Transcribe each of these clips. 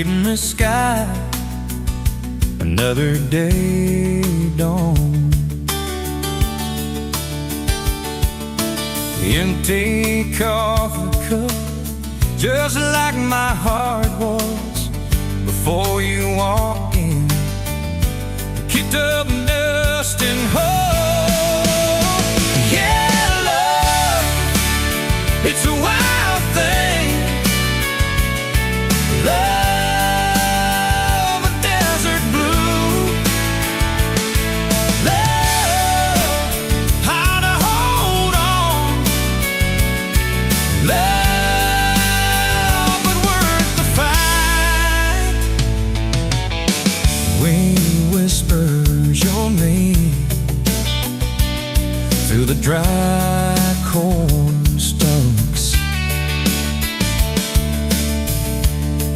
in the sky, another day dawned. Empty coffee cup, just like my heart was before you walked in. Kicked up dust and hope. Yeah, love, it's a wild thing. Love, a desert blue. Love, how to hold on. Love, but worth the fight. Wind whispers your name through the dry corn stalks.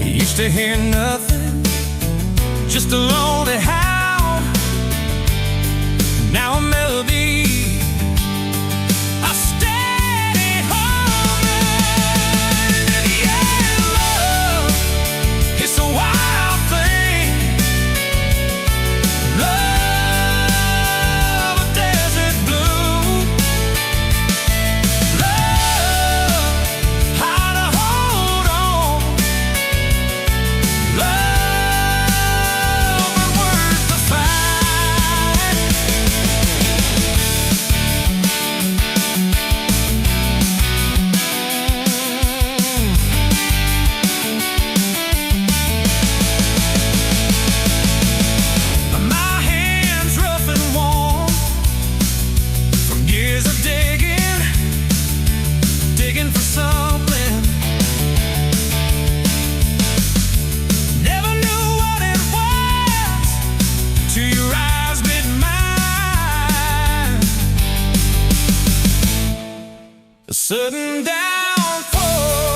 Used to hear nothing, just a lonely howl. Now a melody, a steady humming. And yeah, love, it's a wild thing. Love, a desert blue. Love, how to hold on. Love, but worth the fight. My hands rough and warm from years of digging for something. Never knew what it was till your eyes met mine. A sudden downfall.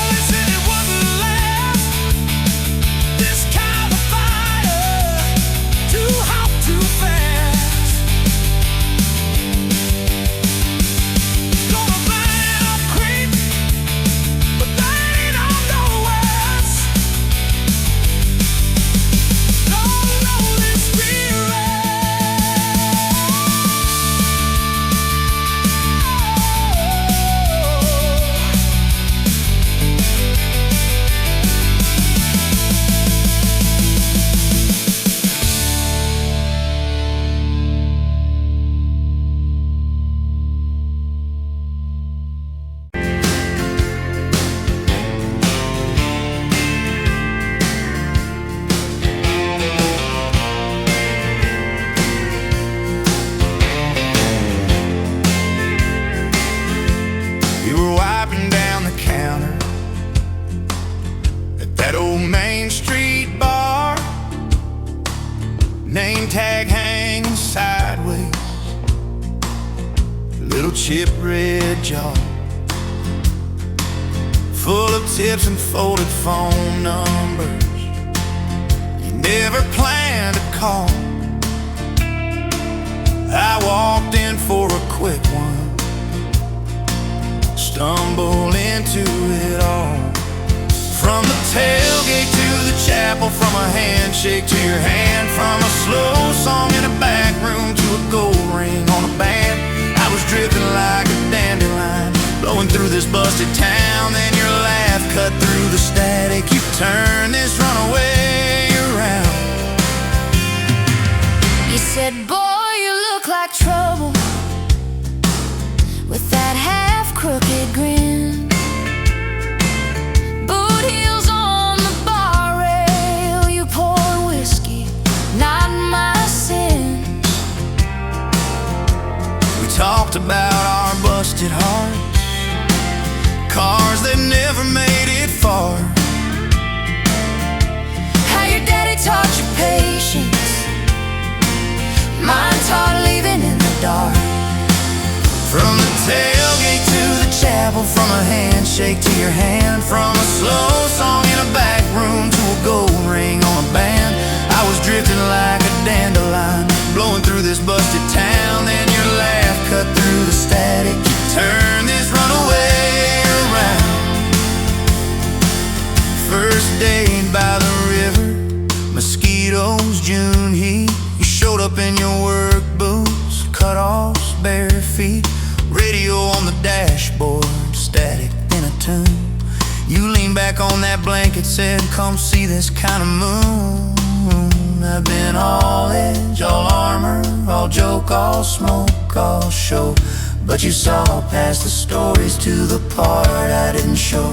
They said it wouldn't last. This kind of fire, too hot, too fast. Gonna burn up quick, but that ain't on the west. Don't know this feeling. You were wiping down the counter at that old Main Street bar. Name tag hanging sideways, little chip red jar full of tips and folded phone numbers you never planned to call. I walked in for a quick one, stumble into it all. From the tailgate to the chapel, from a handshake to your hand, from a slow song in a back room to a gold ring on a band. I was drifting like a dandelion, blowing through this busted town. Then your laugh cut through the static. You turned this runaway around. You said, boy, you look like trouble, with that half-crooked grin. Boot heels on the bar rail, you pour whiskey, not my sin. We talked about our busted hearts, cars that never made it far. How your daddy taught you patience, mine taught leaving in the dark. From the tailgate to the chapel, from a handshake to your hand, from a slow song in a back room to a gold ring on a band. I was drifting like a dandelion, blowing through this busted town. Then your laugh cut through the static. You turned this runaway around. June heat. You showed up in your work boots, cut-offs, bare feet, radio on the dashboard, static in a tune. You leaned back on that blanket, said, come see this kind of moon. I've been all edge, all armor, all joke, all smoke, all show, but you saw past the stories to the part I didn't show.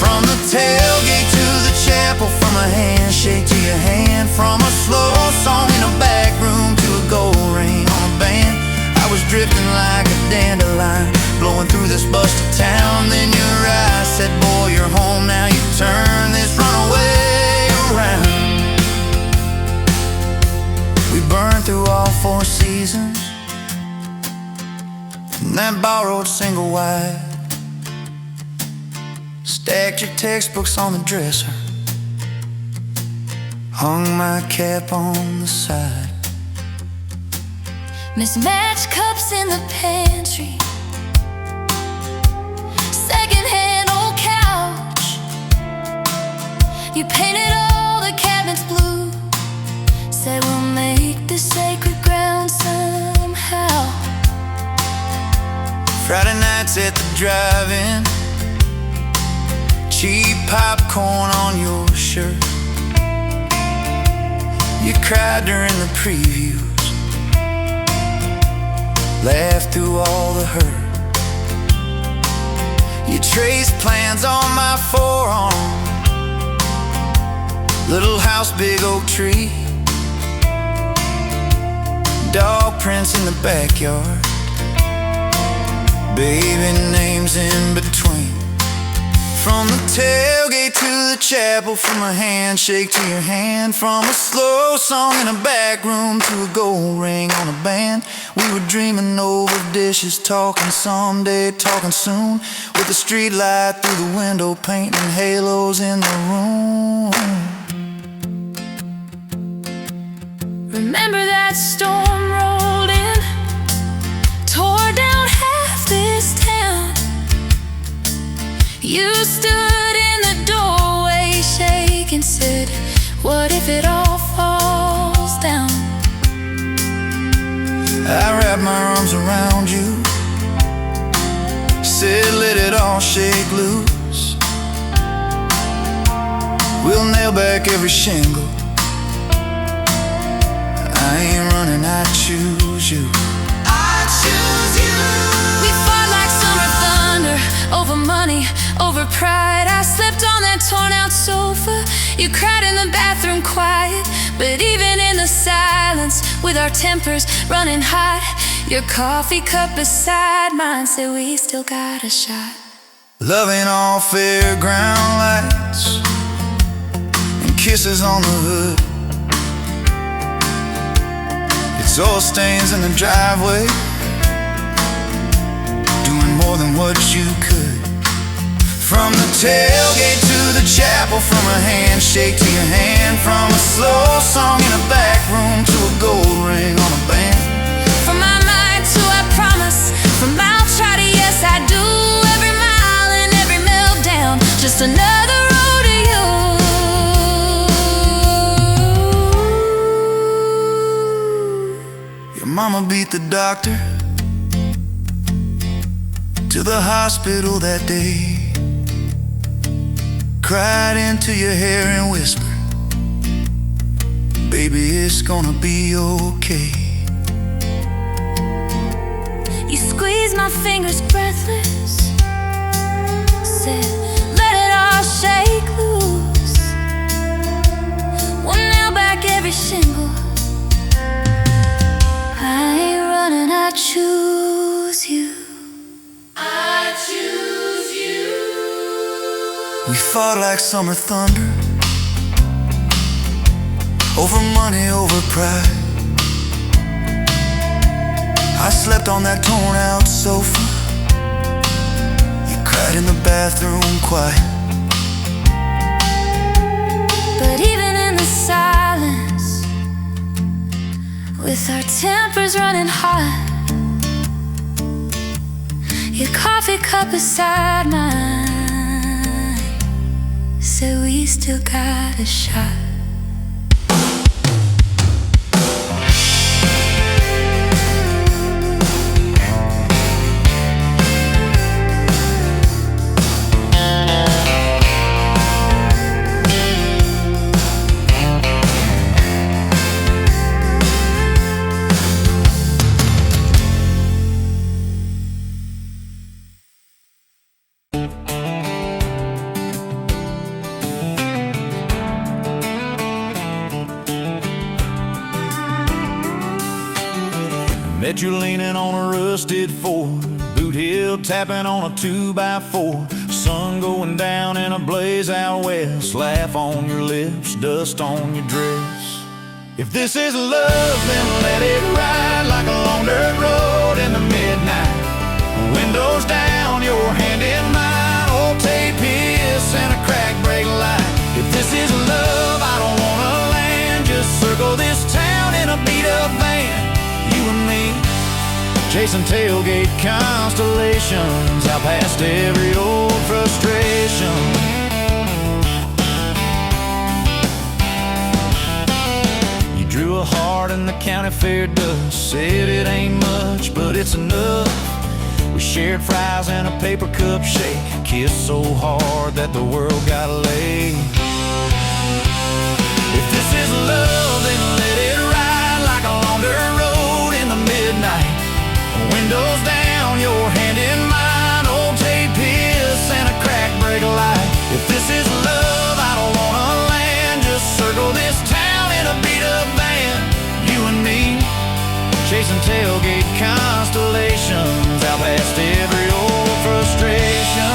From the tailgate to the chapel, from a handshake to your hand, from a slow song in a back room to a gold ring on a band. I was drifting like a dandelion, blowing through this busted town. Then your eyes said, boy, you're home now. You turn this runaway around. We burned through all 4 seasons in that borrowed single wide. Stacked your textbooks on the dresser, hung my cap on the side. Mismatched cups in the pantry, secondhand old couch. You painted all the cabinets blue, said we'll make this sacred ground somehow. Friday nights at the drive-in, cheap popcorn on your shirt. You cried during the previews, laughed through all the hurt. You traced plans on my forearm, little house, big oak tree, dog prints in the backyard, baby names in between. From the tailgate to the chapel, from a handshake to your hand, from a slow song in a back room to a gold ring on a band. We were dreaming over dishes, talking someday, talking soon, with the street light through the window, painting halos in the room. Remember that storm rolled in, tore down half this town. You stood in the doorway, shaking, said, what if it all falls down? I wrapped my arms around you, said let it all shake loose. We'll nail back every shingle. I ain't running, I choose you. I choose you. We fought like summer thunder, over money, over pride. I slept on that torn out sofa. You cried in the bathroom quiet, but even in the silence, with our tempers running hot, your coffee cup beside mine said we still got a shot. Loving all fairground lights and kisses on the hood. It's oil stains in the driveway, doing more than what you could. From the tailgate to the chapel, from a handshake to your hand, from a slow song in a back room to a gold ring on a band. From my mind to I promise, from I'll try to yes I do, every mile and every meltdown, just another rodeo. Your mama beat the doctor to the hospital that day, cried into your hair and whispered, baby, it's gonna be okay. You squeezed my fingers breathless, said, let it all shake loose. We'll nail back every shingle. I ain't running, I choose you. I choose you. We fought like summer thunder, over money, over pride. I slept on that torn out sofa. You cried in the bathroom quiet. But even in the silence, with our tempers running hot, your coffee cup beside mine said we we still got a shot. Met you leaning on a rusted Ford, boot heel tapping on a 2x4. Sun going down in a blaze out west, laugh on your lips, dust on your dress. If this is love, then let it ride like a long dirt road in the midnight. Windows down, your hand in mine, old tape hiss and a crack brake light. If this is love, I don't wanna land, just circle this town in a beat-up van. You and me, chasing tailgate constellations, out past every old frustration. You drew a heart in the county fair dust, said it ain't much, but it's enough. We shared fries and a paper cup shake, kissed so hard that the world got laid. If this is love, then let it ride like a long dirt road in the midnight. Windows down, your hand in mine, old tape hiss and a crack brake light. If this is love, I don't wanna land, just circle this town in a beat-up van. You and me, chasing tailgate constellations, out past every old frustration.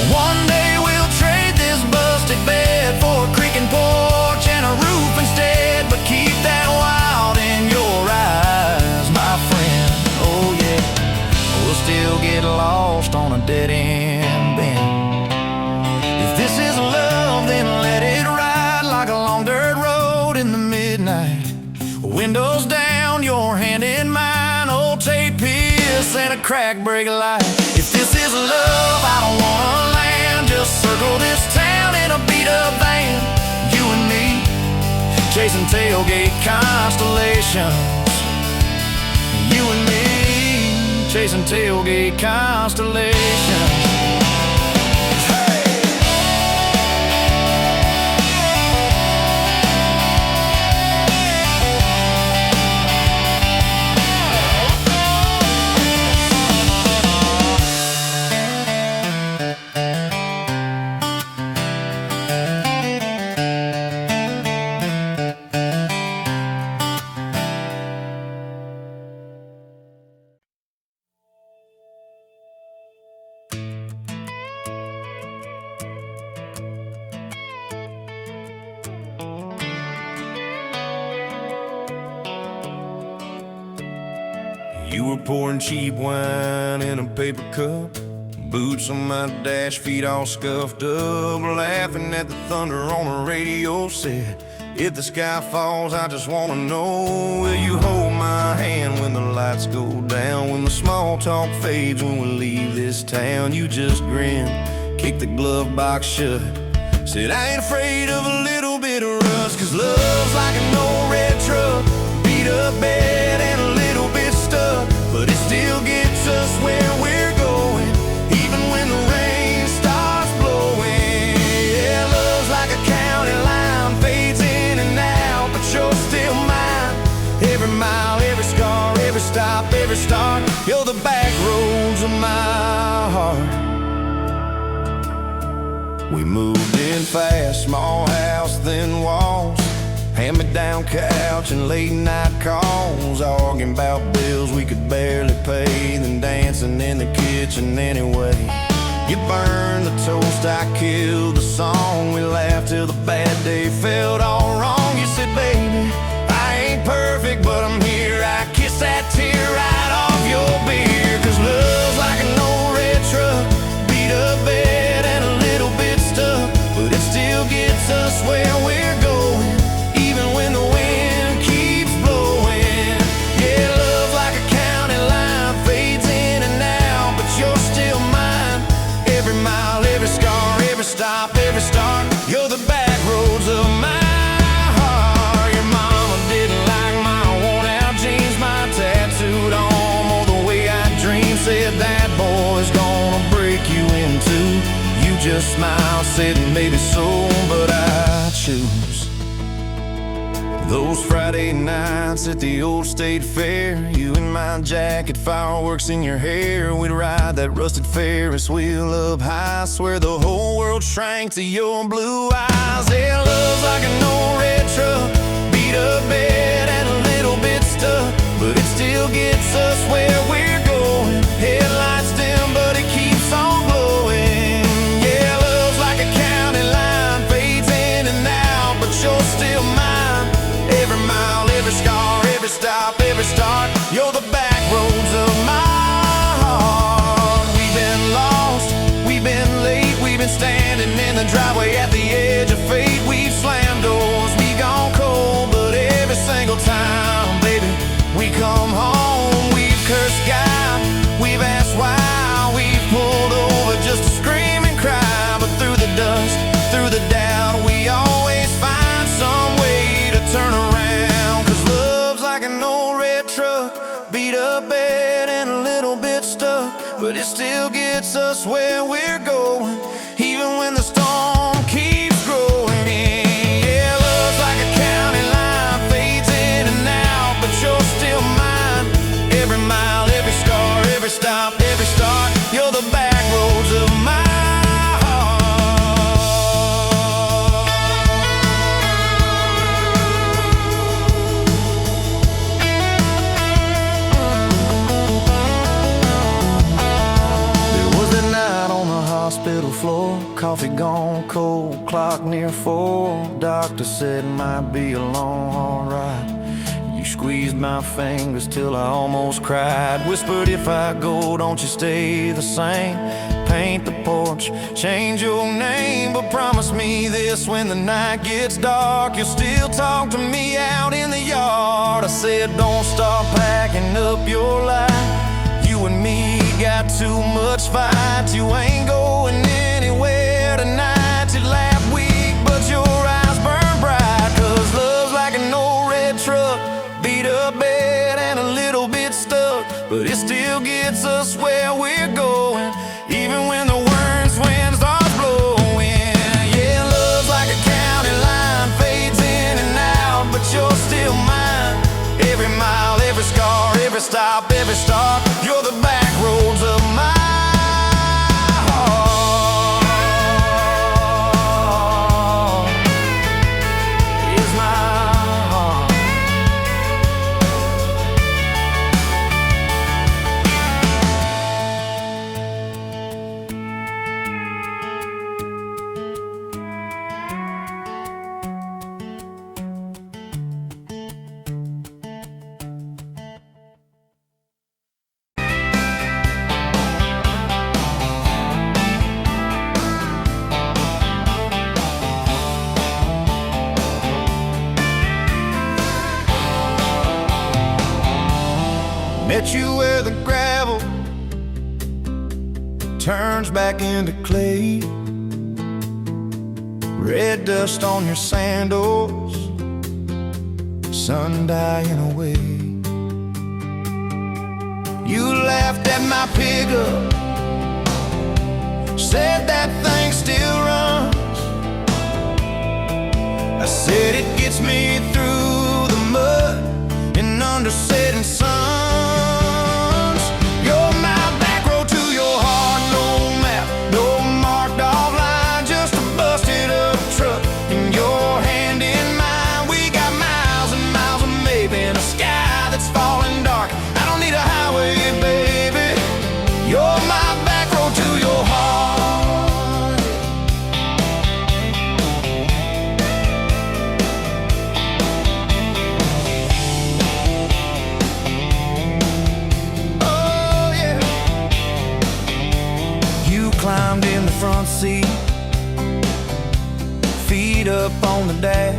One day we'll trade this busted bed for a creaking porch and a roof instead, but keep that wild in your eyes, my friend. Oh yeah, we'll still get lost on a dead-end bend. If this is love, then let it ride like a long dirt road in the midnight. Windows down, your hand in mine, old tape hiss and a crack brake light. If this is love, I don't wanna land, just circle this town in a beat-up van. You and me, chasing tailgate constellations. You and me, chasing tailgate constellations. You were pouring cheap wine in a paper cup, boots on my dash, feet all scuffed up, laughing at the thunder on the radio set. If the sky falls, I just wanna know, will you hold my hand when the lights go down, when the small talk fades, when we leave this town? You just grin, kick the glove box shut, said I ain't afraid of a little bit of rust, 'cause love's like an old red truck, beat up bed and a little bit stuck, but it still gets us where we're going, even when the rain starts blowing. Yeah, love's like a county line, fades in and out, but you're still mine. Every mile, every scar, every stop, every start, you're the back roads of my heart. We moved in fast, small house, thin walls, hand-me-down couch and late-night calls, arguing about bills we could barely pay, then dancing in the kitchen anyway. You burned the toast, I killed the song, we laughed till the bad day felt all wrong. You said, baby, I ain't perfect, but I'm here. I kiss that tear right off your beer, 'cause love's like an old red truck, beat up bed and a little bit stuck, but it still gets us where we're going, even when the wind keeps blowing. just smiled, said maybe so, but I choose those Friday nights at the old state fair. You in my jacket, fireworks in your hair. We'd ride that rusted Ferris wheel up high. Swear the whole world shrank to your blue eyes. Yeah, love's like an old red truck, beat up bed and a little bit stuck, but it still gets us where we're going. Headlights dim, but it keeps on glowing. Yeah, love's like a county line, fades in and out, but you're still mine. Every mile, every scar, every stop, every start, you're the back roads of my heart. We've been lost, we've been late, we've been standing in the driveway at the edge of fate. We've slammed doors, we gone cold, but every single time, baby, we come home. We've cursed God, we've asked why, we've pulled over just to scream and cry. But through the dust, through the doubt, we always find some way to turn around. 'Cause love's like an old red truck, beat up bed and a little bit stuck, but it still gets us where we're going, even when the storm keeps growing. Yeah, love's like a county line, fades in and out, but you're still mine. Every mile, every scar, every stop, every start, you're the back roads of my hospital floor, coffee gone cold, clock near 4. Doctor said might be a long, hard ride. You squeezed my fingers till I almost cried. Whispered, if I go, don't you stay the same. Paint the porch, change your name, but promise me this: when the night gets dark, you'll still talk to me out in the yard. I said, don't start packing up your life. You and me got too much fight. You ain't going anywhere tonight. You laugh weak, but your eyes burn bright. 'Cause love's like an old red truck, beat up bed and a little bit stuck, but it still gets us where we're going, even when the worst wind starts blowing. Yeah, love's like a county line, fades in and out, but you're still mine. Every mile, every scar, every stop, every start, you're the back roads of my heart. Is my heart. Met you where the gravel turns back into clay. Red dust on your sandals, sun dying away. You laughed at my pickup, said that thing still runs. I said it gets me through the mud and under setting suns. You're my back road to your heart, no map, no marked off line, just a busted up truck and your hand in mine. We got miles and miles of maybe in a sky that's falling dark. I don't need a highway, baby. You're my back road to your heart. Oh yeah. You climbed in the front seat, feet up on the dash,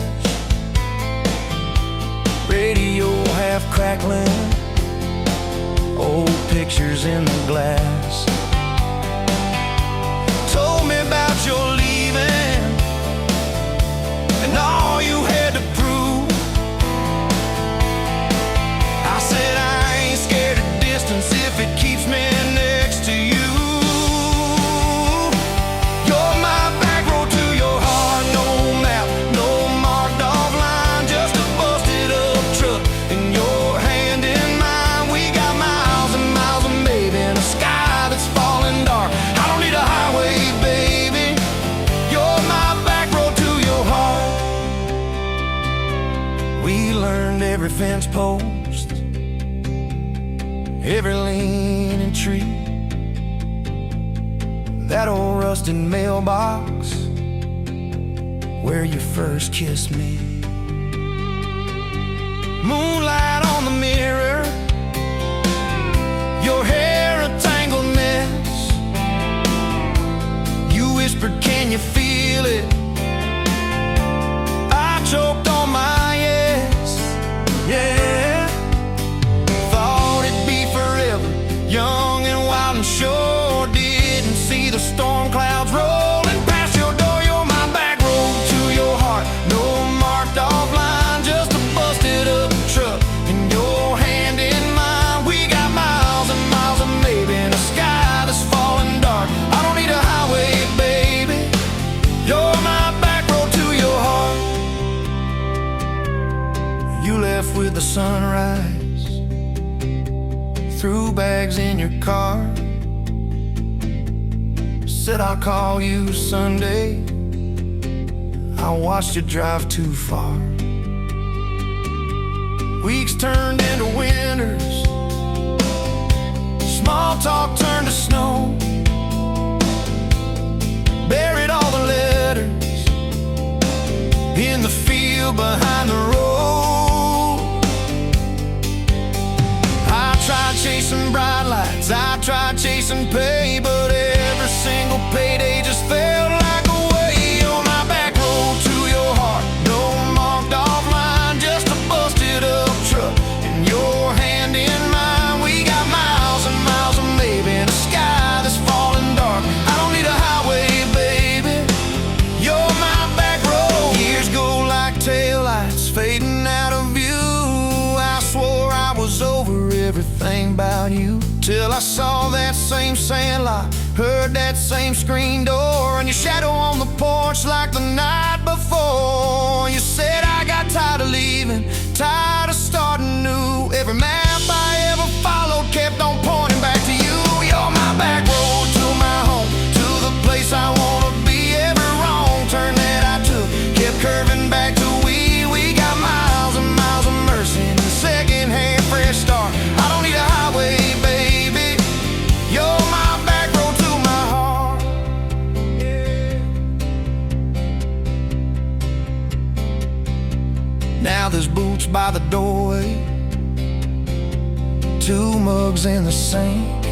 radio half crackling, old pictures in the glass. Told me about your leaving and all you had to prove. I said I ain't scared of distance if it keeps me next to you. You're my fence post, every leaning tree, that old rusted mailbox where you first kissed me. Moonlight on the mirror, your hair a tangled mess. You whispered, can you feel it? I choked on my yes, yeah. Thought it'd be forever, young and wild, and sure didn't see the storm clouds rolling past your door. You're my back road to your heart, no marked off line, just a busted up truck and your hand in mine. We got miles and miles of maybe in a sky that's falling dark. I don't need a highway, baby, you're my back road to your heart. You left with the sunrise, threw bags in your car, said I'll call you Sunday. I watched you drive too far. Weeks turned into winters, small talk turned to snow. Buried all the letters in the field behind the road. I tried chasing bright lights, I tried chasing pay, but every single payday just felt like a way. On my back road to your heart, no marked off line, just a busted up truck and your hand in mine. We got miles and miles of maybe in a sky that's falling dark. I don't need a highway, baby, you're my back road. Years go like taillights fading out of view. I swore I was over everything about you, till I saw that same sandlot, heard that same screen door, and your shadow on the porch like the night before. You said I got tired of leaving, tired of starting new. Every map I ever followed kept on pointing back to you. You're my back road to my home, to the place I wanna be. Every wrong turn that I took kept curving back to we. We got miles and miles of mercy and a second-hand fresh start. I don't need a highway, baby, you're my back road to my heart, yeah. Now there's boots by the doorway, 2 mugs in the sink,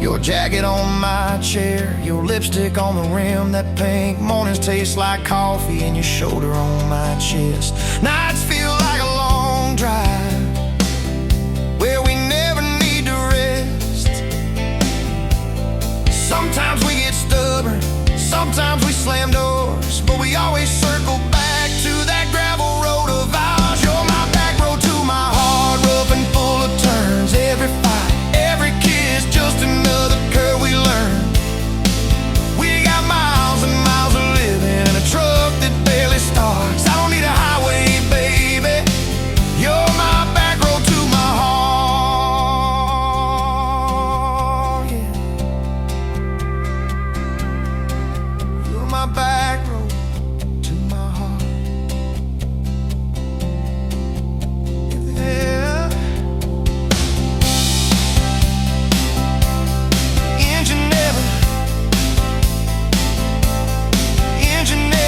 your jacket on my chair, your lipstick on the rim, that pink. Mornings taste like coffee and your shoulder on my chest. Nights feel like a long drive where we never need to rest. Sometimes we get stubborn, sometimes we slam doors, but we always circle back to that gravel road of ours. You're my back road to my heart, rough and full of turns. Every fight, every kiss, just another curve we learn. We got miles and miles of living in a truck that barely starts. I don't need a highway, baby, you're my back road to my heart, yeah. You're my back road to my heart, yeah. Engine never, engine never.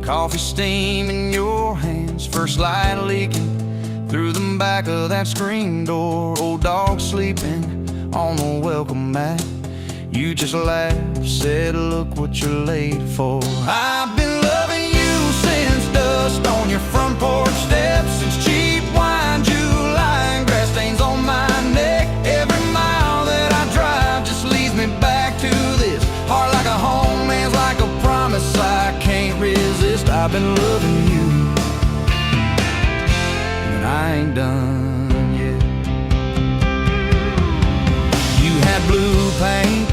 Coffee steam in your hands, first light leaking through the back of that screen door. Old dog sleeping on the welcome mat. You just laughed, said, look what you're late for. I've been loving you since dust on your front porch steps, since cheap wine, July, and grass stains on my neck. Every mile been loving you, but I ain't done yet. You had blue paint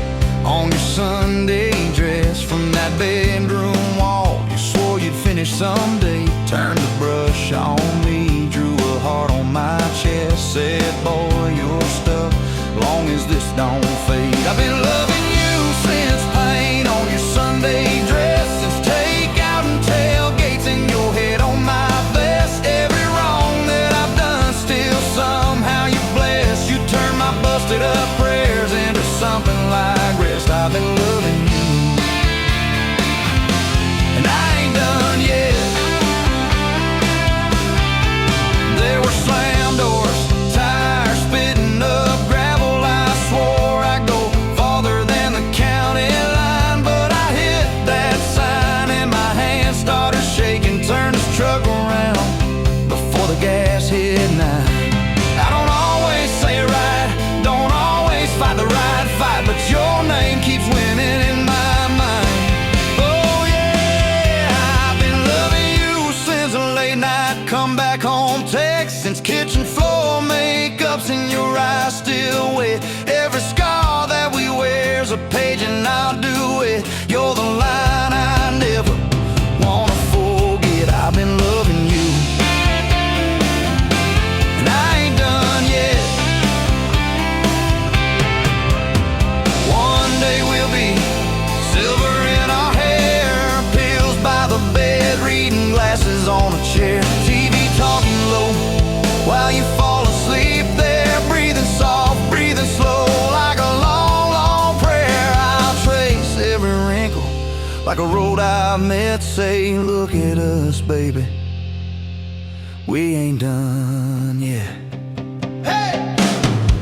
on your Sunday dress from that bedroom wall. You swore you'd finish someday. Turned the brush on me, drew a heart on my chest, said, boy, you're stuck long as this don't fade. I've been loving you since paint on your Sunday dress, since takeout and tailgates in your head on my vest. Every wrong that I've done, still somehow you bless. You turn my busted up prayers into something like rest. I've been loving you, and I ain't done yet. There were slam doors, tires spitting up gravel. I swore I'd go farther than the county line, but I hit that sign and my hand started shaking. Turned this truck around before the gas hit 9. I don't always say it right, don't always fight the right fight, but your name keeps winning in my mind. Oh yeah, I've been loving you since a late night come back home text, since kitchen floor makeup's in your eyes still wet. Every scar that we wear's a page and I'll do it. You're the line I never wanna forget. I've been loving you, and I ain't done yet. One day we'll be silver in our hair, pills by the bed, reading glasses on a chair, TV talking low while you fall asleep there, breathing soft, breathing slow, like a long, long prayer. I'll trace every wrinkle like a road I've met. Say, look at us, baby, we ain't done yet. Hey!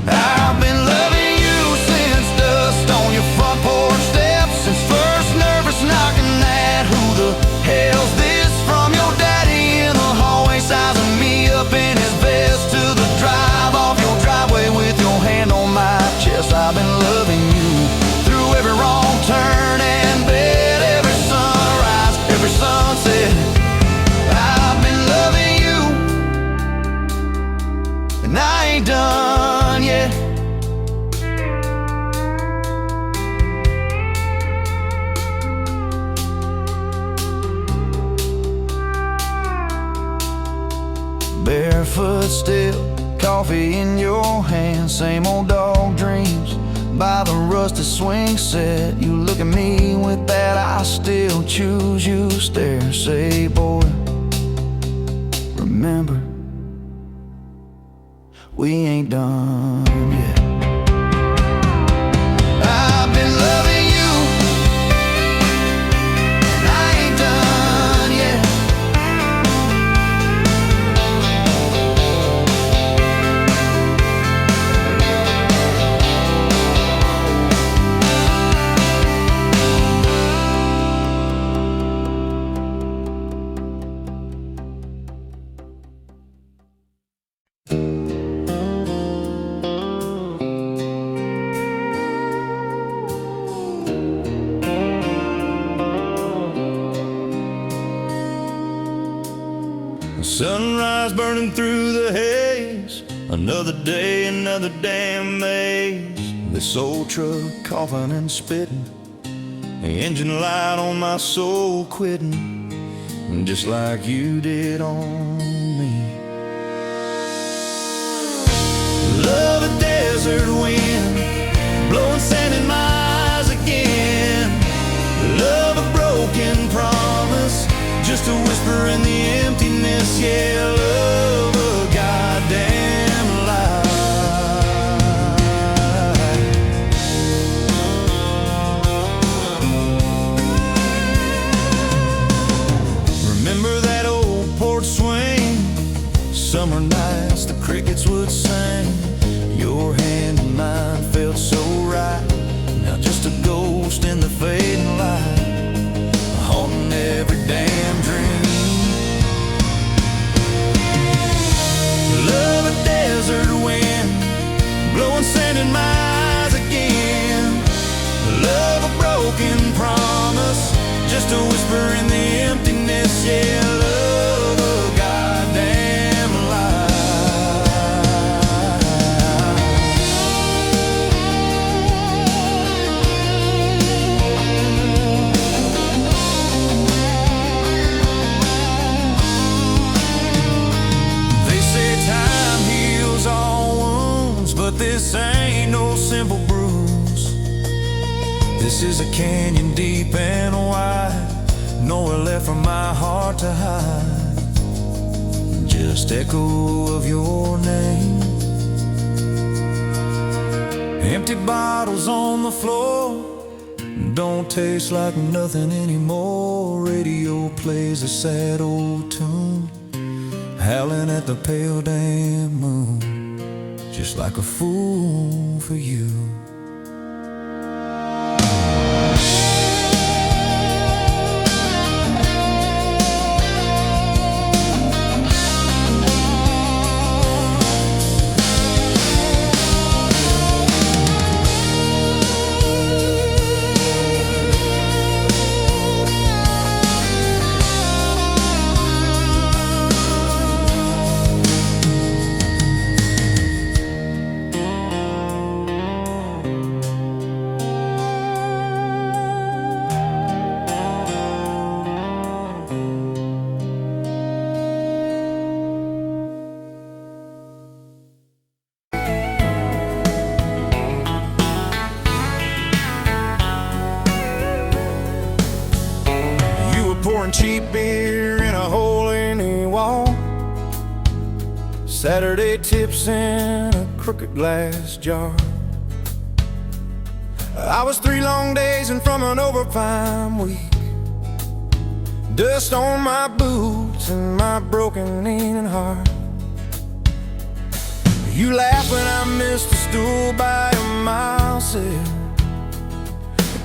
I've been loving you since dust on your front porch steps, since first nervous knocking at who the hell's this from your daddy in the hallway, sizing me up in his vest, to the drive off your driveway with your hand on my chest. I've been loving you through every wrong turn and bed, every sunrise, every sunset. I've been loving you, and I ain't done yet. Barefoot still, coffee in your hand, same old dog dreams by the rusted swing set. You look at me with that I still choose you stare. Say, boy, remember, we ain't done yet. I've been loving you, and I ain't done yet. Sunrise burning through the haze, another day, another damn maze. This old truck coughing and spitting, the engine light on my soul quitting, just like you did on me. Love a desert wind, blowing sand in my eyes again. Love a broken promise, just a whisper in the emptiness. Yeah, love a goddamn lie. Remember that old porch swing, summer nights the crickets would sing. Your hand in mine felt so right, now just a ghost in the fading light, haunting every damn dream. Love a desert wind, blowing sand in my eyes again. Love a broken promise, just a whisper in the emptiness. happiness, yeah, love a goddamn lie. They say time heals all wounds, but this ain't no simple bruise. This is a canyon deep and wide, nowhere left for my heart to hide. Just echo of your name. Empty bottles on the floor don't taste like nothing anymore. Radio plays a sad old tune, howling at the pale damn moon, just like a fool for you. Pouring cheap beer in a hole in the wall, Saturday tips in a crooked glass jar. I was 3 long days and from an overtime week, dust on my boots and my broken leaning heart. You laughed when I missed a stool by a mile, said,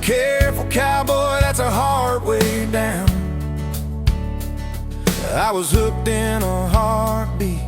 "Careful cowboy, that's a hard way down." I was hooked in a heartbeat,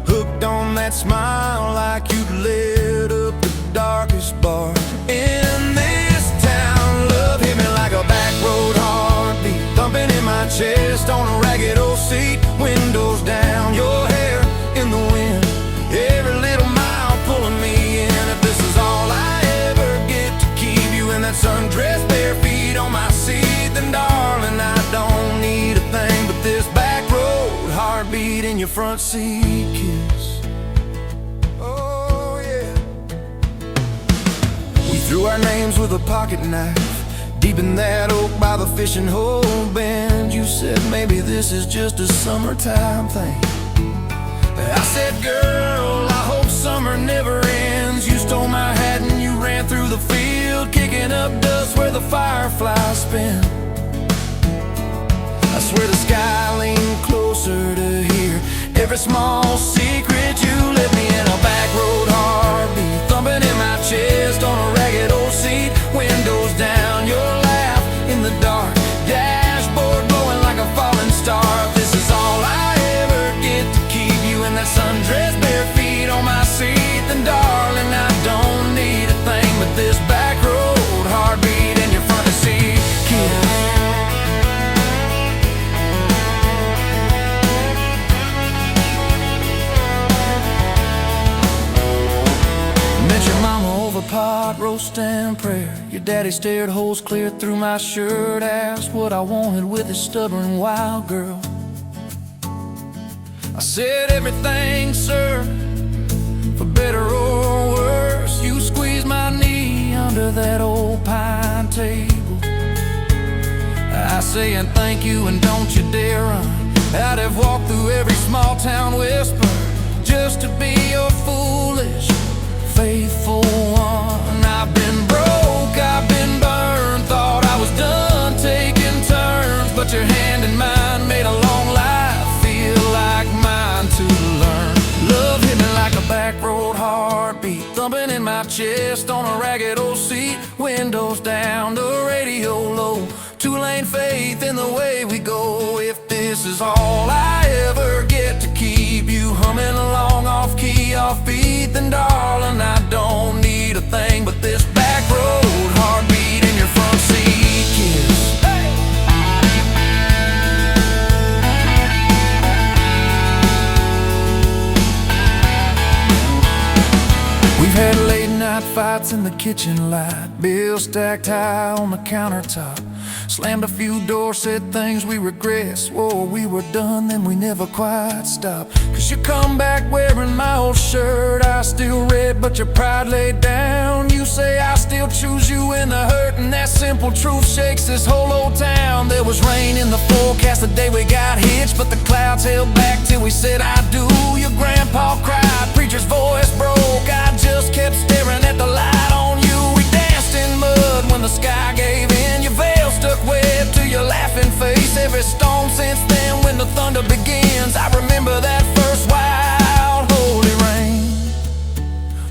hooked on that smile like you'd lit up the darkest bar in this town. Love hit me like a back road heartbeat, thumping in my chest on a ragged old seat. Windows down, your hair in the wind, every little mile pulling me in. If this is all I ever get to keep you in that sundress, bare feet on my seat, then darling, I don't need a thing but this back road heartbeat in your front seat kiss. Oh yeah. We threw our names with a pocket knife deep in that oak by the fishing hole bend. You said maybe this is just a summertime thing. I said, girl, I hope summer never ends. You stole my hat and you ran through the field, kicking up dust where the fireflies spin. I swear the sky leaned closer to hear every small secret. You let me in a back road heartbeat, thumping in my chest on a ragged old seat. Windows down, your laugh in the dark, dashboard glowing like a falling star. This is all I ever get to keep you in that sundress, bare feet on my seat, then darling, I don't need a thing but this back road heartbeat in your front seat kiss. Your mama over pot roast and prayer. Your daddy stared holes clear through my shirt, asked what I wanted with his stubborn wild girl. I said everything, sir, for better or worse. You squeezed my knee under that old pine table. I say and thank you and don't you dare run. I'd have walked through every small town whisper just to be your foolish faithful one. I've been broke, I've been burned, thought I was done taking turns, but your hand in mine made a long life feel like mine to learn. Love hit me like a back road heartbeat, thumping in my chest on a ragged old seat. Windows down, the radio low, 2-lane faith in the way we go. If this is all I ever get to keep you humming along off key, off beat, then darling, I don't need a thing but this back road heartbeat in your front seat kiss. Hey! kitchen light, bill stacked high on the countertop. Slammed a few doors, said things we regret. Swore we were done, then we never quite stopped. Cause you come back wearing my old shirt, I still red, but your pride laid down. You say I still choose you in the hurt, and that simple truth shakes this whole old town. There was rain in the forecast the day we got hitched, but the clouds held back till we said I do. Your grandpa cried, preacher's voice broke, I just kept staring at the light on you. We danced in mud when the sky gave in, your veil stuck wet to your laughing face. Every storm since then when the thunder begins, I remember that first wild holy rain.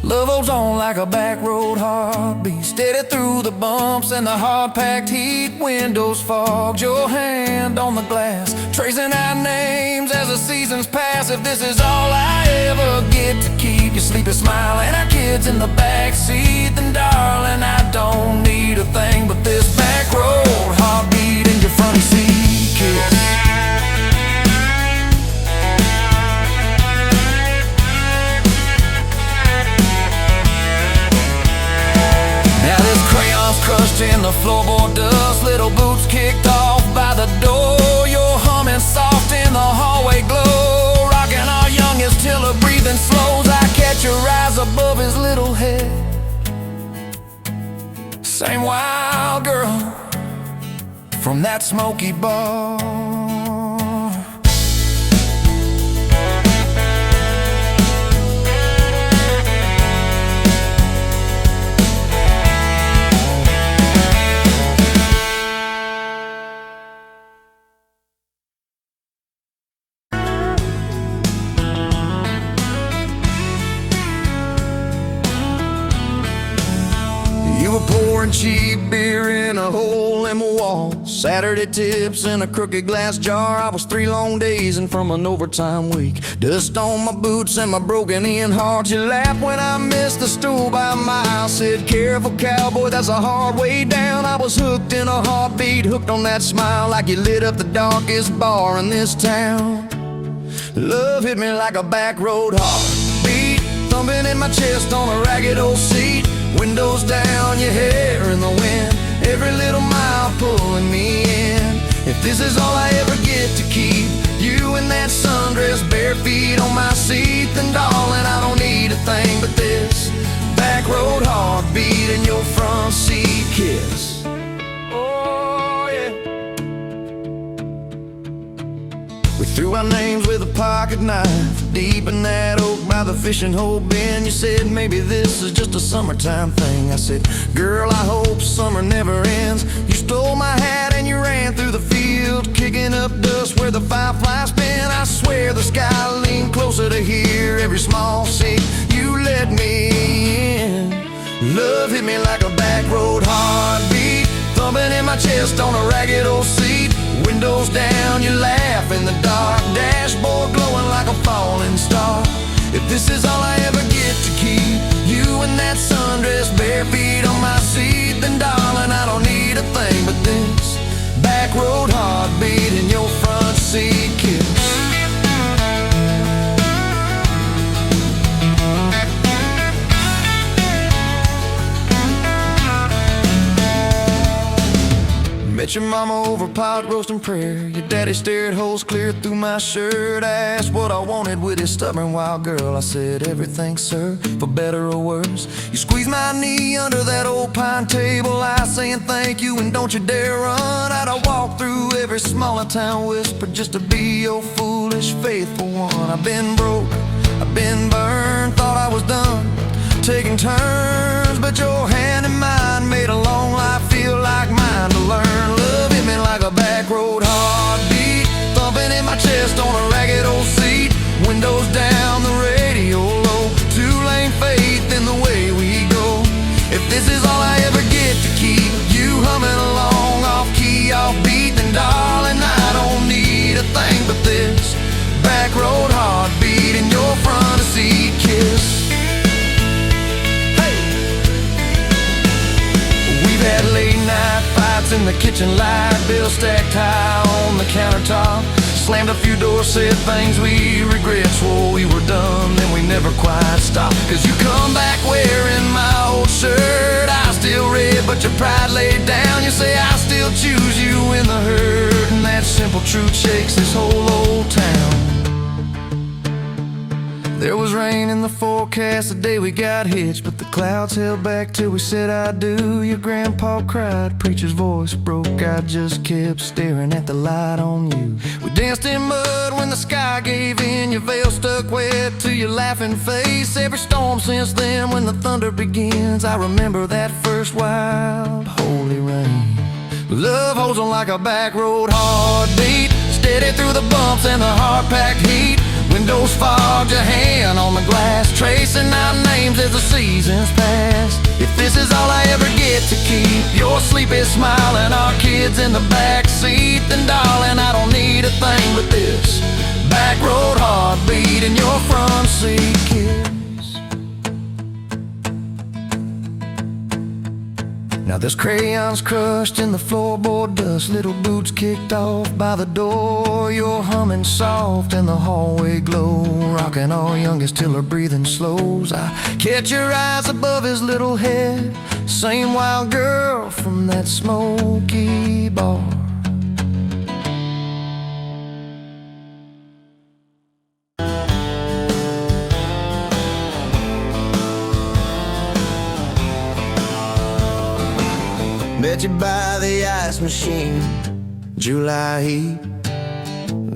Love holds on like a back road heartbeat, steady through the bumps and the hard-packed heat. Windows fogged, your hand on the glass, tracing our names as the seasons pass. If this is all I ever get to keep, you sleeping, smiling, our kids in the backseat, then darling, I don't need a thing but this back road heartbeat in your front seat kiss. Now this crayon's crushed in the floorboard dust, little boots kicked off by the door. You're humming soft in the hallway glow, rocking our youngest till her breathing slows. I catch your eyes above his little head, same wild girl from that smoky bar. You were pouring cheap beer in a hole in my wall, Saturday tips in a crooked glass jar. I was 3 long days and from an overtime week, dust on my boots and my broken-in heart. You laughed when I missed the stool by a mile, said careful cowboy, that's a hard way down. I was hooked in a heartbeat, hooked on that smile, like you lit up the darkest bar in this town. Love hit me like a back road heartbeat, thumping in my chest on a ragged old seat. Windows down, your hair in the wind, every little mile pulling me in. If this is all I ever get to keep, you in that sundress, bare feet on my seat, then darling, I don't need a thing but this back road heartbeat in your front seat kiss. Oh yeah. We threw our names with a pocket knife deep in that oak by the fishing hole bin. You said maybe this is just a summertime thing. I said, girl, I hope summer never ends. You stole my hat and you ran through the field, kicking up dust where the fireflies spin. I swear the sky leaned closer to hear every small sing you let me in. Love hit me like a back road heartbeat, thumping in my chest on a ragged old seat. Windows down, you laugh in the dark, dashboard glowing like a falling star. If this is all I ever get to keep, you in that sundress, bare feet on my seat, then darling, I don't need a thing but this back road heartbeat in your front seat kiss. Met your mama over pot roast and prayer, your daddy stared holes clear through my shirt. I asked what I wanted with his stubborn wild girl. I said everything, sir, for better or worse. You squeezed my knee under that old pine table, I saying thank you and don't you dare run. I'd walk through every smaller town whisper just to be your foolish faithful one. I've been broke, I've been burned, thought I was done taking turns, but your hand in mine made a long life feel like mine to learn. Love hit me like a back road heartbeat, thumping in my chest on a ragged old seat. Windows down, the radio low, 2-lane faith in the way we go. If this is all I ever get to keep, you humming along off key, off beat, then darling, I don't need a thing but this back road heartbeat in your front seat kiss. Had late night fights in the kitchen light, bill stacked high on the countertop, Slammed a few doors, said things we regret, swore we were done, then we never quite stopped. Cause you come back wearing my old shirt, I still red, but your pride laid down. You say I still choose you in the hurt, and that simple truth shakes this whole old town. There was rain in the forecast the day we got hitched, but the clouds held back till we said I do. Your grandpa cried, preacher's voice broke, I just kept staring at the light on you. We danced in mud when the sky gave in, your veil stuck wet to your laughing face. Every storm since then, when the thunder begins, I remember that first wild holy rain. Love holds on like a back road heartbeat, steady through the bumps and the hard-packed heat. Windows fogged, your hand on the glass, tracing out names as the seasons pass. If this is all I ever get to keep, your sleepy smile and our kids in the backseat, then darling, I don't need a thing but this back road heartbeat and your front seat kiss. Now there's crayons crushed in the floorboard dust, little boots kicked off by the door. You're humming soft in the hallway glow, rocking our youngest till her breathing slows. I catch your eyes above his little head, same wild girl from that smoky bar. Met you by the ice machine, July heat,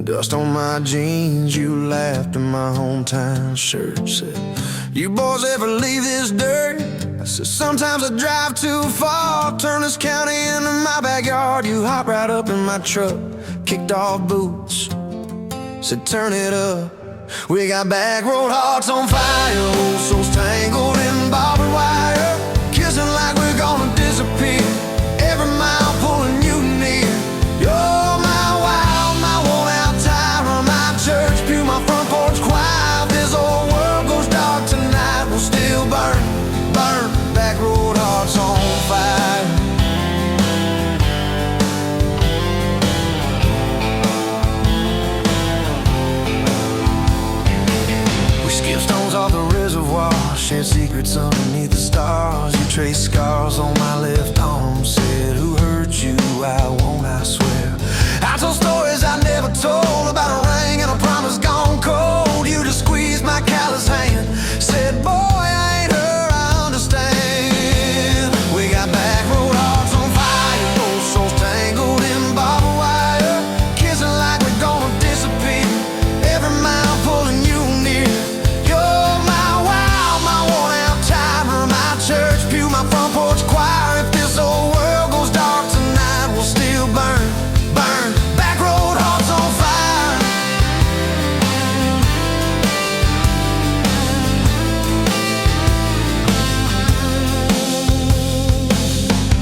dust on my jeans. You laughed in my hometown shirt, said, you boys ever leave this dirt? I said, sometimes I drive too far, turn this county into my backyard. You hop right up in my truck, kicked off boots, said turn it up. We got back road hearts on fire, old souls tangled in barbed wire, kissing like we're gonna disappear, every mile pulling you near. You're my wild, my worn-out tyrant, my church pew, my front porch choir. If this old world goes dark tonight, we'll still burn, burn, back road hearts on fire. We skipped stones off the reservoir, shared secrets underneath the stars. You traced scars on my left arm, said, who hurt you? I won't, I swear. I told stories I never told, about a ring and a promise gone cold. You just squeezed my callous hand, said, boy, I ain't her, I understand. We got back road hearts on fire, old souls tangled in barbed wire, kissing like we're gonna disappear, every mile pulling you near. You're my wild, my worn-out timer, my church pew, my front porch choir. If this old world goes dark tonight, we'll still burn, burn, back road hearts on fire.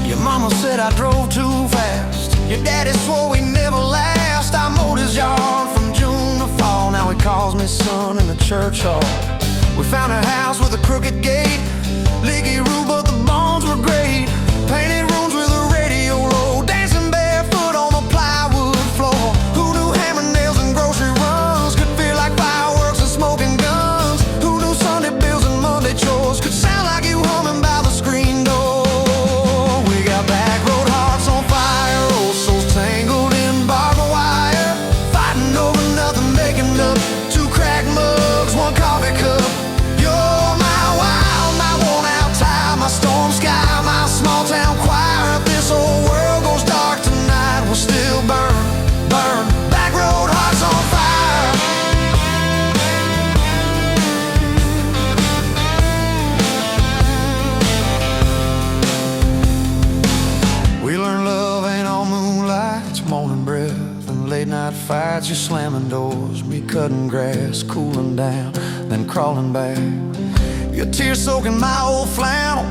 Your mama said I drove too fast, your daddy swore we never last. I mowed his yard from June to fall, now he calls me son in the church hall. We found a house with a crooked gate, leaky roof, but the bones were great. Painted rooms with a radio low, dancing barefoot on the plywood floor. Who knew hammer nails and grocery runs could feel like fireworks and smoking guns? Who knew Sunday bills and Monday chores could sound like you humming by the screen door? We got back road hearts on fire, old souls tangled in barbed wire, fighting over nothing, making up two cracked mugs, one coffee cup. You're my wild, my worn-out time, my storm sky, my small-town choir. If this whole world goes dark tonight, we'll still burn, burn, back road hearts on fire. We learned love ain't all moonlight, it's morning breath and late-night fights. You're slamming doors, me cutting grass, cooling down, then crawling back. Your tears soaking my old flannel,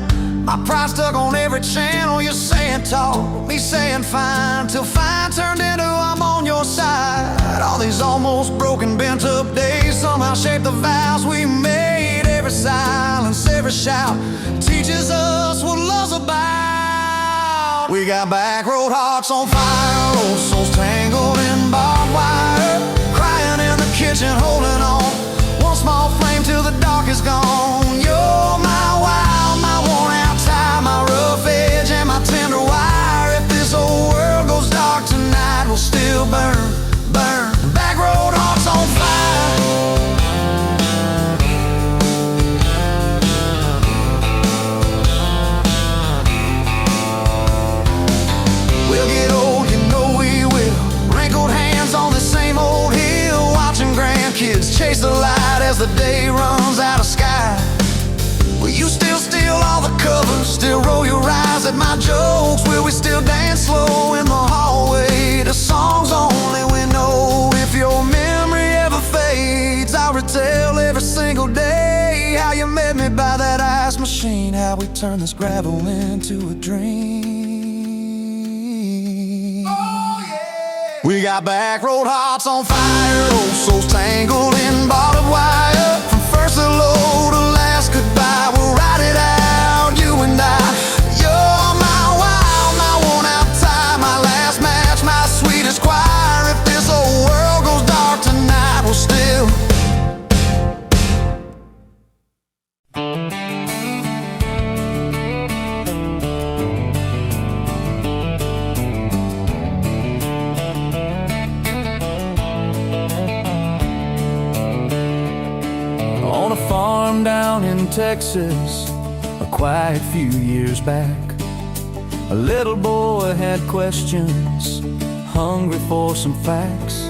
my pride stuck on every channel. You're saying talk, me saying fine, till fine turned into I'm on your side. All these almost broken, bent up days somehow shaped the vows we made. Every silence, every shout teaches us what love's about. We got back road hearts on fire, old souls tangled in barbed wire, turn this gravel into a dream. Oh, yeah. We got back road hearts on fire, old souls tangled in barbed wire. From first hello to last goodbye, we'll ride it out, you and I. You're my wild, my worn out time, my last match, my sweetest choir. If this old world goes dark tonight, we'll still on a farm down in Texas, a quiet few years back. A little boy had questions, hungry for some facts.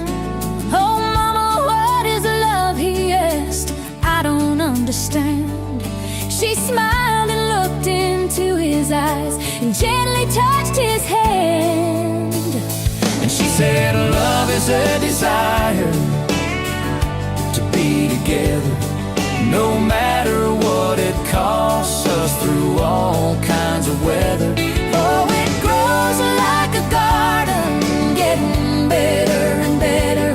Oh mama, what is love, he asked. I don't understand. She smiled and looked into his eyes and gently touched his hand. And she said love is a desire to be together, no matter what it costs us, through all kinds of weather. Oh, it grows like a garden, getting better and better.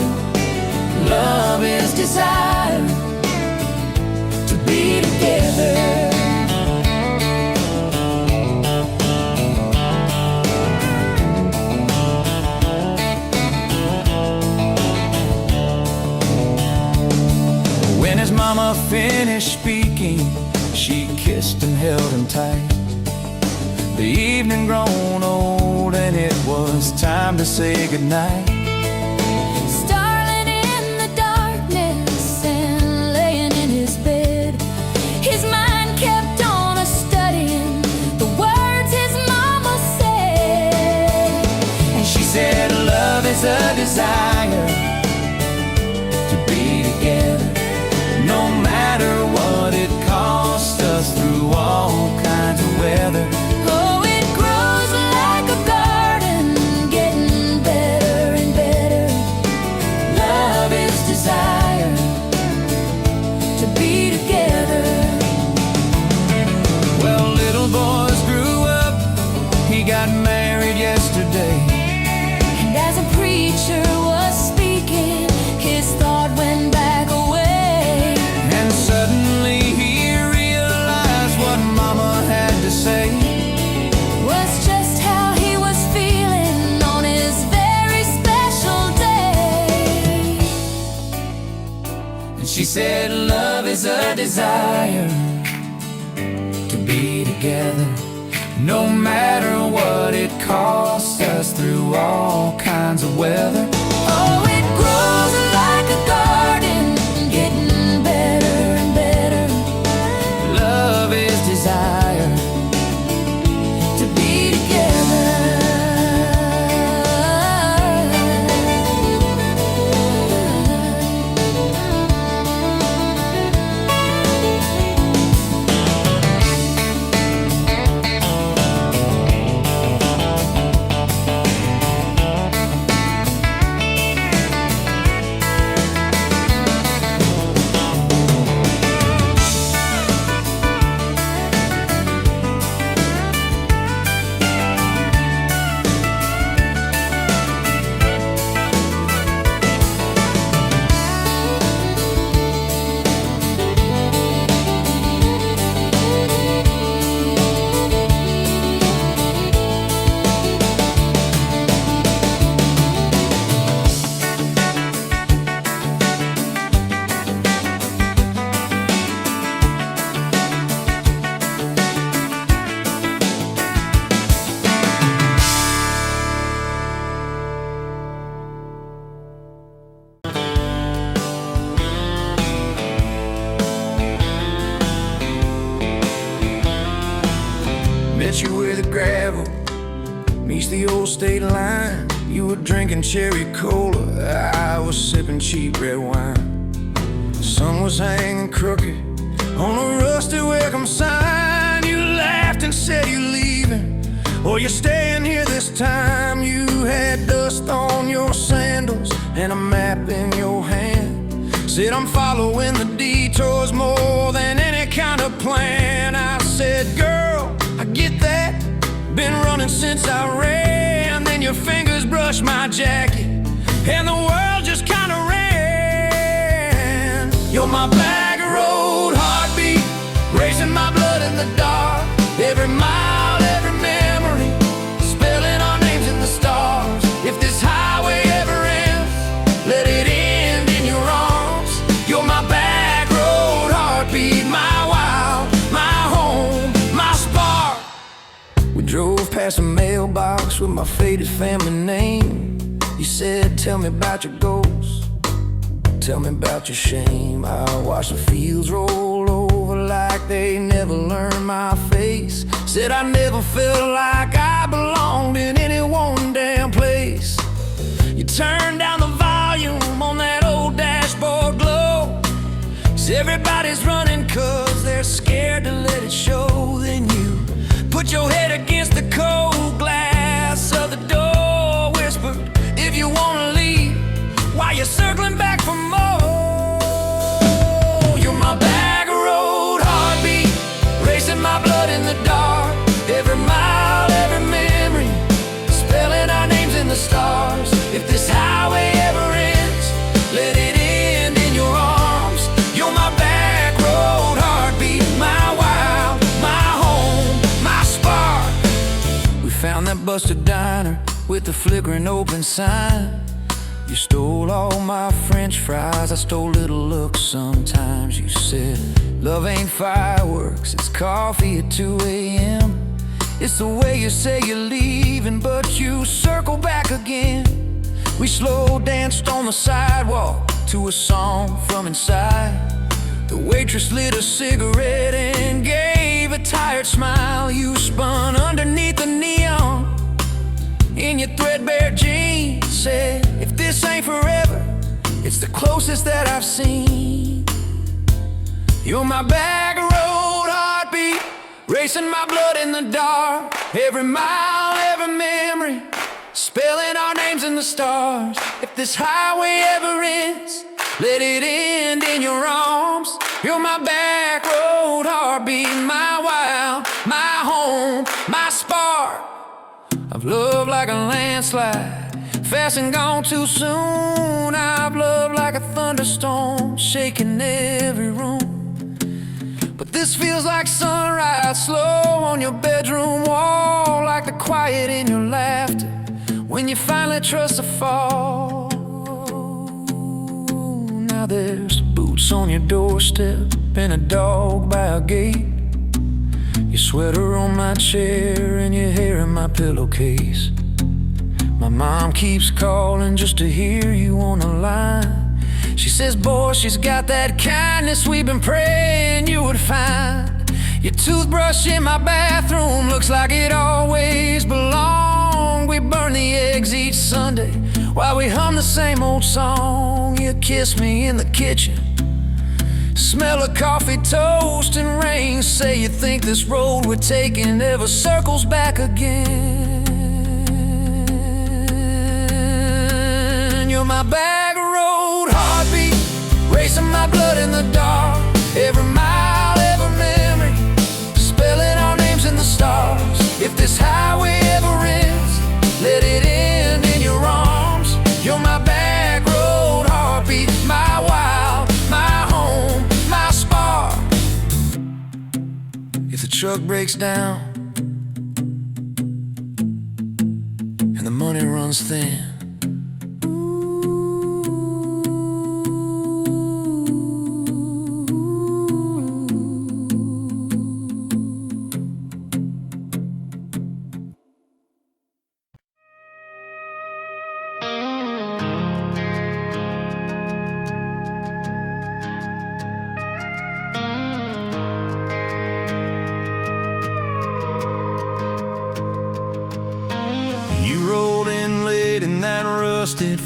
Love is desire to be together. When his mama finished speaking, she kissed and held him tight. The evening grown old and it was time to say goodnight. Starling in the darkness and laying in his bed, his mind kept on a-studying the words his mama said. And she said love is a desire to be together, no matter what it costs us, through all kinds of weather. Oh, it grows like a garden, getting better and better. Love is desire To be together. Well, little boys grew up, he got married yesterday. And as a preacher was speaking, his thought went back away. And suddenly he realized what mama had to say. Was just how he was feeling on his very special day. And she said love is a desire to be together, no matter what it costs us, through all kinds of weather. Oh, it grows like a garden, getting better and better. Love is desire To be together. Met you where the gravel meets the old state line. You were drinking cherry cola, I was sipping cheap red wine. The sun was hanging crooked on a rusty welcome sign. You laughed and said you're leaving, or you're staying here this time. You had dust on your sandals and a map in your hand. Said I'm following the detours more than any kind of plan. I said, girl, I get that. Been running since I ran. Then your fingers brushed my jacket, and the world just kinda ran. You're my back road heartbeat, racing my blood in the dark. Every mile, every memory, spelling our names in the stars. If this highway ever ends, let it end in your arms. You're my back road heartbeat, my wild, my home, my spark. We drove past a mailbox with my faded family name. You said, tell me about your goals, tell me about your shame. I watched the fields roll over like they never learned my face. Said I never felt like I belonged in any one damn place. You turned down the volume on that old dashboard glow. 'Cause everybody's running 'cause they're scared to let it show. Then you put your head against the cold glass of the door, whispered, if you wanna leave, while you're circling back for more. You're my back road heartbeat, racing my blood in the dark. Every mile, every memory, spelling our names in the stars. If this highway ever ends, let it end in your arms. You're my back road heartbeat, my wild, my home, my spark. We found that busted diner with the flickering open sign. You stole all my French fries, I stole little looks sometimes. You said, love ain't fireworks, it's coffee at 2 a.m. It's the way you say you're leaving, but you circle back again. We slow danced on the sidewalk to a song from inside. The waitress lit a cigarette and gave a tired smile. You spun underneath the neon in your threadbare jeans. Said, if this ain't forever, it's the closest that I've seen. You're my back road heartbeat, racing my blood in the dark. Every mile, every memory, spelling our names in the stars. If this highway ever ends, let it end in your arms. You're my back road heartbeat, my wild, my home, my spark. I've loved like a landslide, fast and gone too soon. I've loved like a thunderstorm, shaking every room. But this feels like sunrise, slow on your bedroom wall, like the quiet in your laughter when you finally trust a fall. Now there's boots on your doorstep and a dog by a gate. Your sweater on my chair and your hair in my pillowcase. My mom keeps calling just to hear you on the line. She says, boy, she's got that kindness we've been praying you would find. Your toothbrush in my bathroom looks like it always belonged. We burn the eggs each Sunday while we hum the same old song. You kiss me in the kitchen, smell of coffee, toast, and rain. Say you think this road we're taking ever circles back again. You're my back road heartbeat, racing my blood in the dark. Every mile, every memory, spelling our names in the stars. If this highway ever ends, let it end in your arms. You're my back road heartbeat, my wild, my home, my spark. If the truck breaks down and the money runs thin,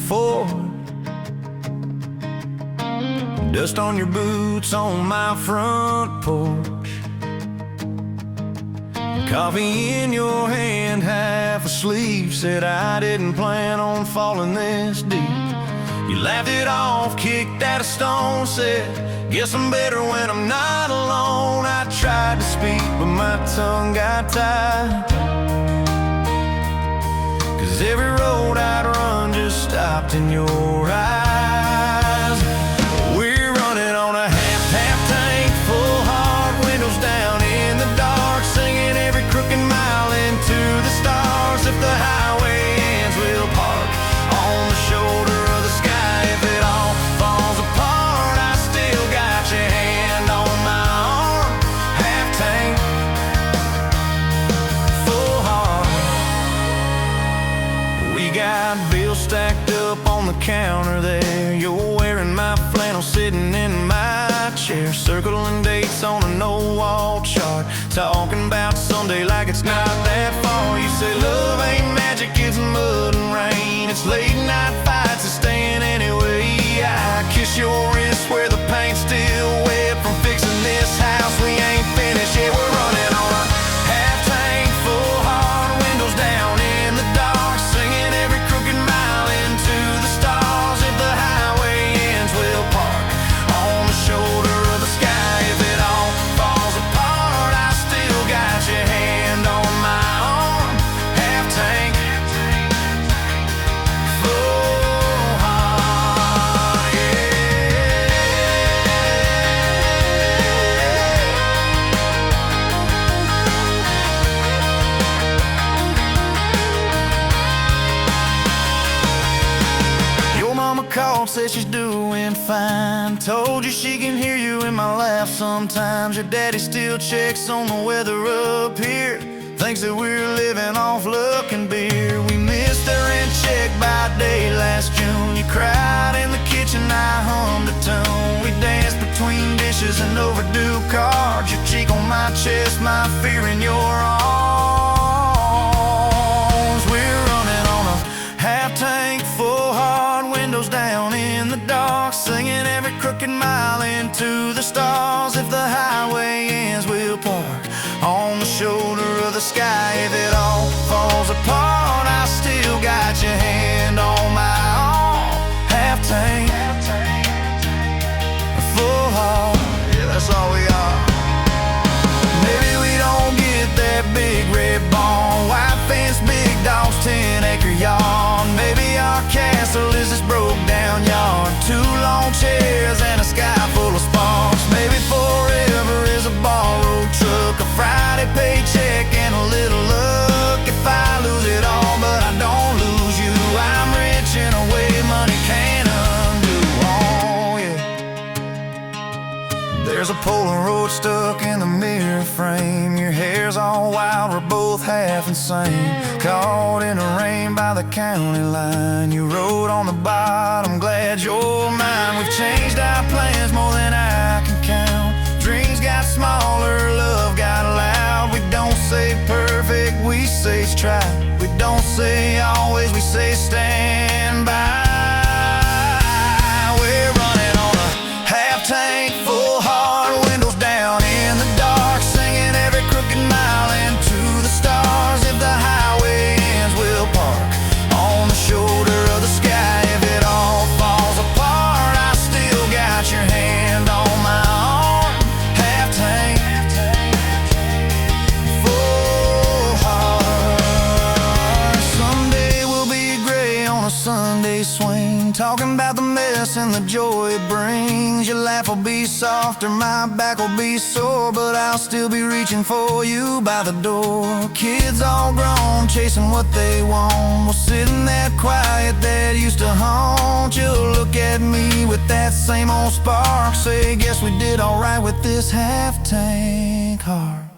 Ford, dust on your boots on my front porch, coffee in your hand, half asleep. Said I didn't plan on falling this deep. You laughed it off, kicked at a stone, said Guess I'm better when I'm not alone. I tried to speak, but my tongue got tied. 'Cause every road I'd run just stopped in your eyes. We're running on a half tank, full hard, windows down in the dark, singing every crooked mile into the stars. If the highway ends, we'll park on the shoulder of the sky. If it all falls apart, I still got your hand on my arm. Half tank, full heart. We got bills stacked up on the counter there. You're wearing my flannel, sitting in my chair, circling dates on a no-wall chart, talking about Sunday like it's not that far. You say love ain't magic, it's mud and rain. It's late night fights and staying anyway. I kiss your wrist where the paint's still wet from fixing this house. We ain't finished yet. We're running on a half tank, full hard, windows down in the dark, singing every crooked mile into the stars. If the highway ends, we'll park on the shoulder of the sky. If it all falls apart, I still got your hand on my arm. Half tank, full heart, yeah. Your mama called, said she's doing fine. Told you she can hear you in my laugh sometimes. Your daddy still checks on the weather up here, thinks that we're living off luck and beer. We missed our rent check by day last June. You cried in the kitchen, I hummed a tune. We danced between dishes and overdue cards. Your cheek on my chest, my fear in your arms. We're running on a half tank, full hard, windows down in the dark, singing every crooked mile into the stars. If the highway ends, we'll park on the shoulder of the sky. If it all falls apart, I still got your hand on my arm. Half tank, full heart, yeah, that's all we are. Maybe we don't get that big red barn, white fence, big dogs, 10-acre yard. Maybe our castle is this broke down yard, 2 long chairs and a sky full of sparks. Maybe forever is a borrowed truck, a Friday paycheck and a little luck. If I lose it all but I don't lose you, I'm rich in a way money can't undo. Oh yeah. There's a Polaroid stuck in the mirror frame. Your hair's all wild, we're both half insane. Caught in the rain by the county line. You wrote on the bottom, glad you're mine. We've changed our plans more than I can count. Dreams got smaller, love got loud. We don't say perfect, we say try. We don't say always, we say stand by. We're running on a half tank, full hard, windows down in the dark, singing every crooked mile into the stars. If the highway ends, we'll park on the shoulder of the sky. If it all falls apart, I still got your hand on my arm. Half tank, full heart. Someday we'll be gray on a Sunday swing, talking about the mess and the joy it brings. Your laugh will be softer, my back will be sore, but I'll still be reaching for you by the door. Kids all grown, chasing what they want. We'll sit in that quiet that used to haunt you. Look at me with that same old spark, say, guess we did alright with this half tank heart.